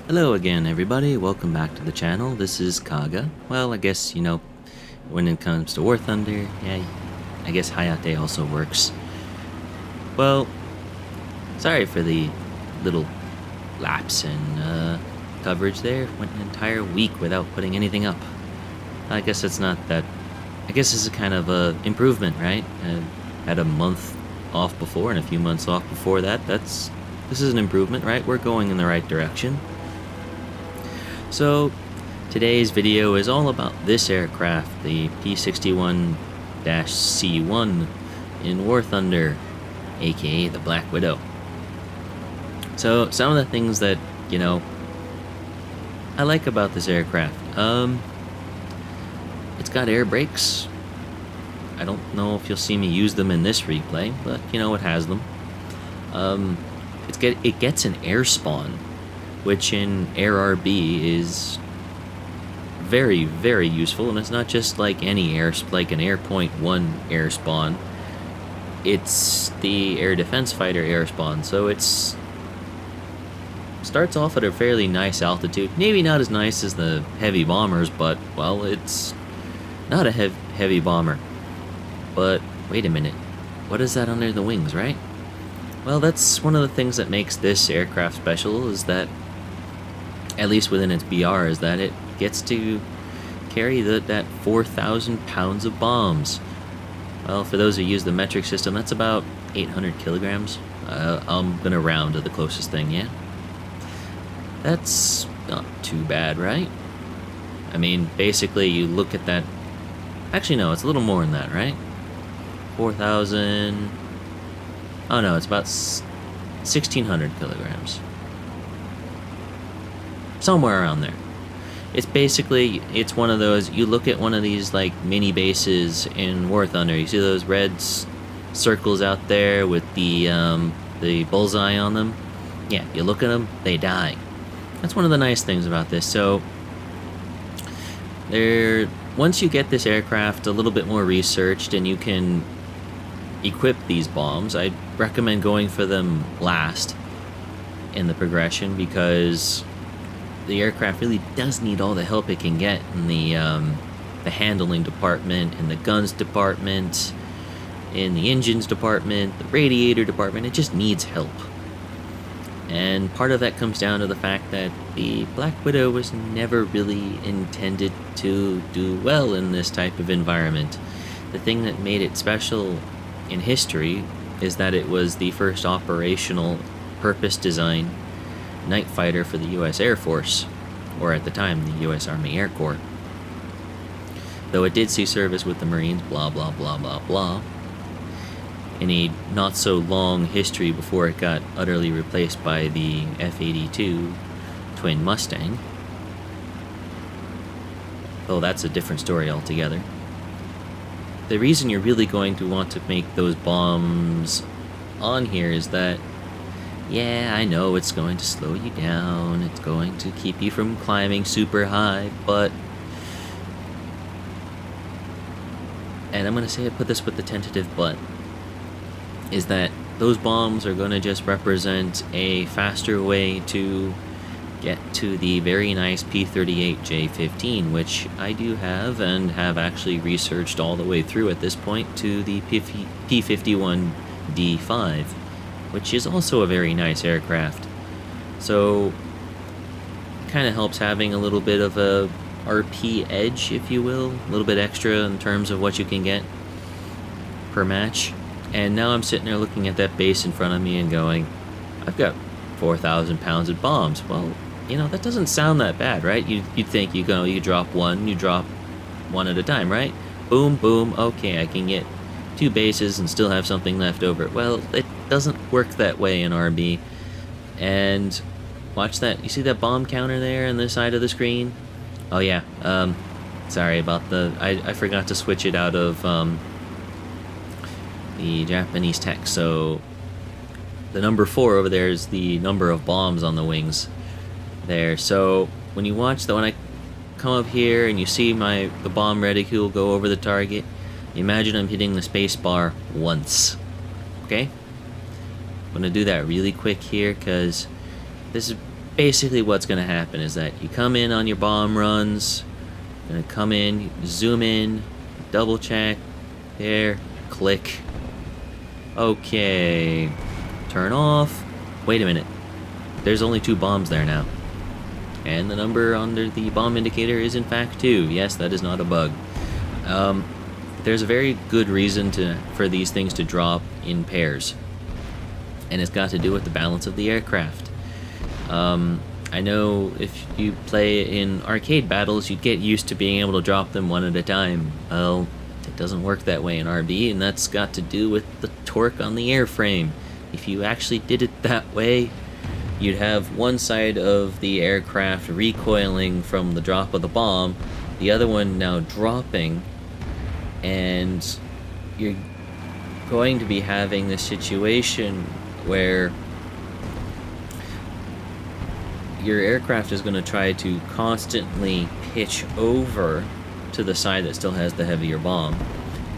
Hello again, everybody. Welcome back to the channel. This is Kaga. Well, I guess, when it comes to War Thunder, yeah, I guess Hayate also works. Well, sorry for the little lapse in coverage there. Went an entire week without putting anything up. I guess it's not that... I guess this is kind of a improvement, right? Had a month off before and a few months off before that. This is an improvement, right? We're going in the right direction. So, today's video is all about this aircraft, the P-61-C1 in War Thunder, aka the Blackwidow. So, some of the things that, I like about this aircraft. It's got air brakes. I don't know if you'll see me use them in this replay, but, it has them. It gets an air spawn, which in Air RB is very, very useful, and it's not just like any like an Air Point 1 air spawn. It's the Air Defense Fighter air spawn, so it's starts off at a fairly nice altitude. Maybe not as nice as the heavy bombers, but, well, it's not a heavy bomber. But, wait a minute, what is that under the wings, right? Well, that's one of the things that makes this aircraft special, is that at least within its BR, is that it gets to carry that 4,000 pounds of bombs. Well, for those who use the metric system, that's about 800 kilograms. I'm gonna round to the closest thing, yeah? That's not too bad, right? I mean, basically, you look at that... Actually, no, it's a little more than that, right? 4,000... Oh, no, it's about 1,600 kilograms. Somewhere around there. It's one of those, you look at one of these like mini bases in War Thunder, you see those red circles out there with the bullseye on them? Yeah, you look at them, they die. That's one of the nice things about this. So, once you get this aircraft a little bit more researched and you can equip these bombs, I'd recommend going for them last in the progression, because the aircraft really does need all the help it can get in the handling department, in the guns department, in the engines department, the radiator department. It just needs help. And part of that comes down to the fact that the Blackwidow was never really intended to do well in this type of environment. The thing that made it special in history is that it was the first operational, purpose-designed night fighter for the U.S. Air Force, or at the time, the U.S. Army Air Corps. Though it did see service with the Marines, blah, blah, blah, blah, blah, in a not-so-long history before it got utterly replaced by the F-82 Twin Mustang. Though that's a different story altogether. The reason you're really going to want to make those bombs on here is that, yeah, I know it's going to slow you down, it's going to keep you from climbing super high, but... And I'm going to say I put this with the tentative but, is that those bombs are going to just represent a faster way to get to the very nice P-38J-15, which I do have, and have actually researched all the way through at this point, to the P-51D5, which is also a very nice aircraft. So, it kind of helps having a little bit of a RP edge, if you will, a little bit extra in terms of what you can get per match. And now I'm sitting there looking at that base in front of me and going, I've got 4,000 pounds of bombs. Well, that doesn't sound that bad, right? You'd think you drop one at a time, right? Boom, boom, okay, I can get 2 bases and still have something left over. Well, it doesn't work that way in RB. And watch that. You see that bomb counter there on the side of the screen? Oh yeah. Sorry about I forgot to switch it out of the Japanese text. So the number 4 over there is the number of bombs on the wings there. So when you watch when I come up here and you see the bomb reticule go over the target, imagine I'm hitting the space bar once. Okay? I'm gonna do that really quick here, because this is basically what's going to happen is that you come in on your bomb runs, going to come in, zoom in, double check, there, click. Okay, turn off. Wait a minute, there's only 2 bombs there now. And the number under the bomb indicator is in fact 2. Yes, that is not a bug. There's a very good reason for these things to drop in pairs. And it's got to do with the balance of the aircraft. I know if you play in arcade battles, you'd get used to being able to drop them one at a time. Well, it doesn't work that way in RB, and that's got to do with the torque on the airframe. If you actually did it that way, you'd have one side of the aircraft recoiling from the drop of the bomb, the other one now dropping, and you're going to be having this situation where your aircraft is going to try to constantly pitch over to the side that still has the heavier bomb,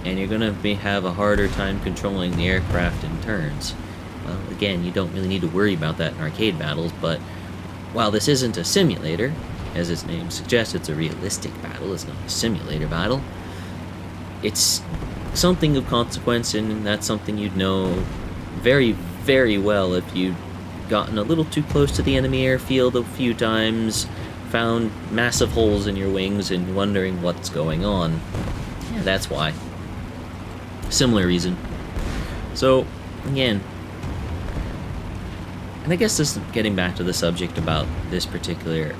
and you're going to have a harder time controlling the aircraft in turns. Well, again, you don't really need to worry about that in arcade battles, but while this isn't a simulator, as its name suggests, it's a realistic battle, it's not a simulator battle, it's something of consequence, and that's something you'd know very, very well if you'd gotten a little too close to the enemy airfield a few times, found massive holes in your wings, and wondering what's going on. Yeah, that's why. Similar reason. So, again, and I guess this is getting back to the subject about this particular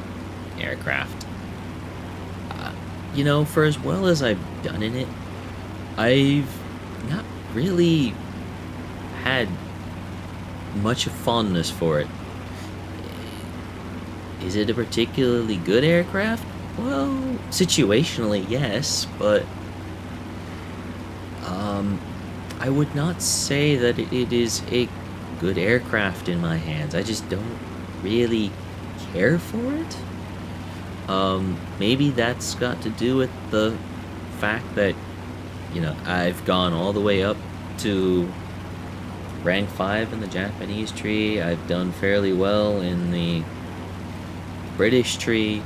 aircraft. You know, for as well as I've done in it, I've not really had much fondness for it. Is it a particularly good aircraft? Well, situationally, yes, but I would not say that it is a good aircraft in my hands. I just don't really care for it. Maybe that's got to do with the fact that, you know, I've gone all the way up to rank 5 in the Japanese tree. I've done fairly well in the British tree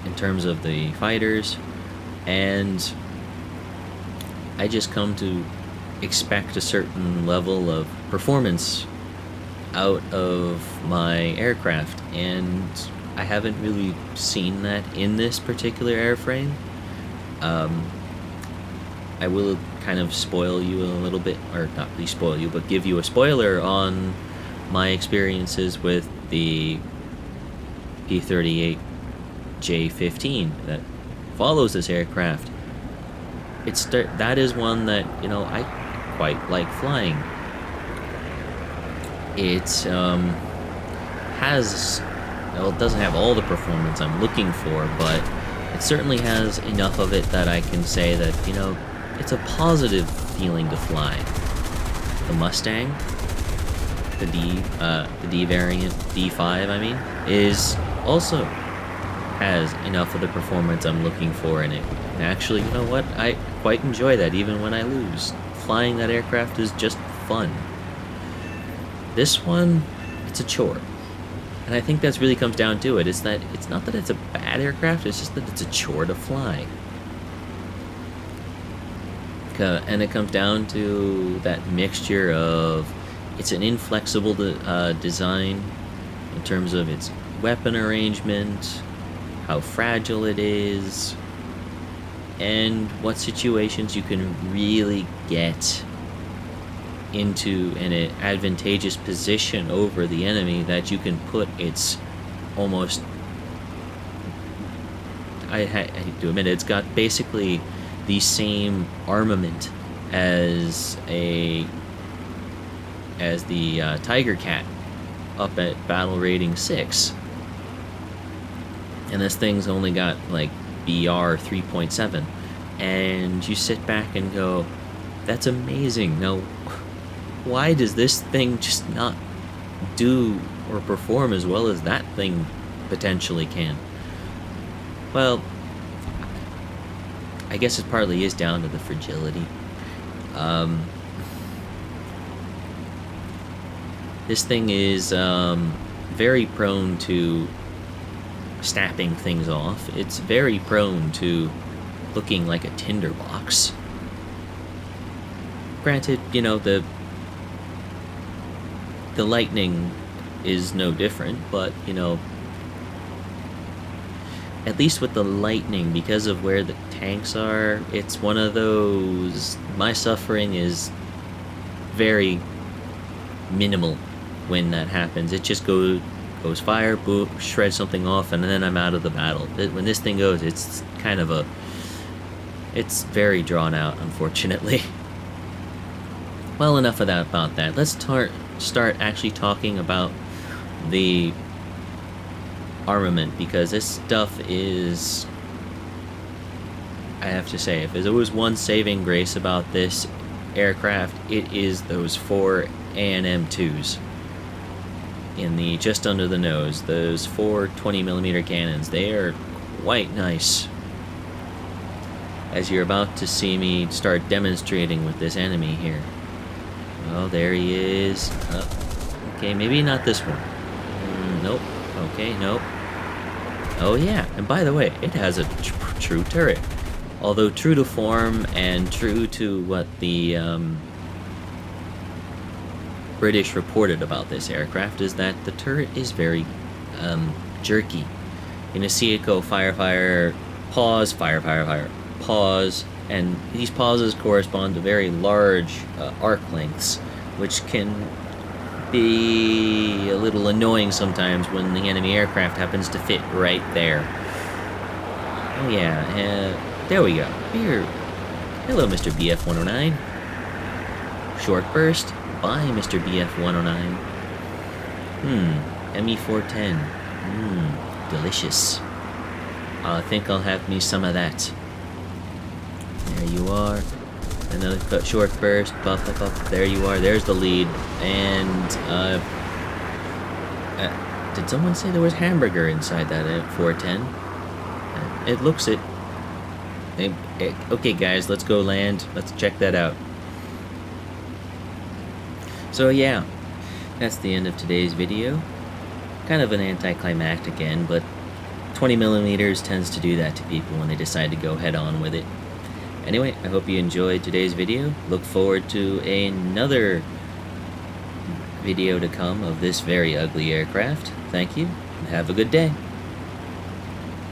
in terms of the fighters, and I just come to expect a certain level of performance out of my aircraft, and I haven't really seen that in this particular airframe. I will kind of spoil you a little bit, or not really spoil you, but give you a spoiler on my experiences with the P-38J-15 that follows this aircraft. That is one that, you know, I quite like flying. It has, well, it doesn't have all the performance I'm looking for, but it certainly has enough of it that I can say that, you know, it's a positive feeling to fly. The Mustang, the D variant, D5 I mean, is also has enough of the performance I'm looking for in it. And actually, you know what, I quite enjoy that even when I lose. Flying that aircraft is just fun. This one, it's a chore. And I think that's really comes down to it, is that it's not that it's a bad aircraft, it's just that it's a chore to fly. And it comes down to that mixture of, it's an inflexible design in terms of its weapon arrangement, how fragile it is, and what situations you can really get into an advantageous position over the enemy that you can put its almost, I hate to admit it, it's got basically the same armament as the Tiger Cat up at battle rating 6, and this thing's only got like BR 3.7, and you sit back and go, that's amazing. Now, why does this thing just not do or perform as well as that thing potentially can? Well, I guess it partly is down to the fragility. This thing is very prone to snapping things off. It's very prone to looking like a tinderbox. Granted, you know, the lightning is no different, but, you know, at least with the lightning, because of where the tanks are, it's one of those, my suffering is very minimal when that happens. It just goes fire, boom, shred something off, and then I'm out of the battle. When this thing goes, it's kind of it's very drawn out, unfortunately. Well, enough of that about that. Let's start actually talking about the armament, because this stuff is, I have to say, if there was one saving grace about this aircraft, it is those 4 A&M2s in the just under the nose. Those 4 20mm cannons, they are quite nice, as you're about to see me start demonstrating with this enemy here. Oh, there he is. Okay, maybe not this one. Nope. Okay, nope. Oh yeah, and by the way, it has a true turret. Although true to form and true to what the British reported about this aircraft is that the turret is very jerky. You're gonna see it go fire, fire, pause, fire, fire, fire, pause, and these pauses correspond to very large arc lengths, which can be a little annoying sometimes when the enemy aircraft happens to fit right there. Oh yeah, there we go. Here, hello, Mr. BF-109. Short burst. Bye, Mr. BF-109. ME-410. Delicious. I think I'll have me some of that. There you are. Another short burst. Buff, buff, buff. There you are. There's the lead. And, did someone say there was hamburger inside that 410? It looks it. Okay, guys, let's go land. Let's check that out. So, yeah. That's the end of today's video. Kind of an anticlimactic end, but 20mm tends to do that to people when they decide to go head on with it. Anyway, I hope you enjoyed today's video. Look forward to another video to come of this very ugly aircraft. Thank you, and have a good day.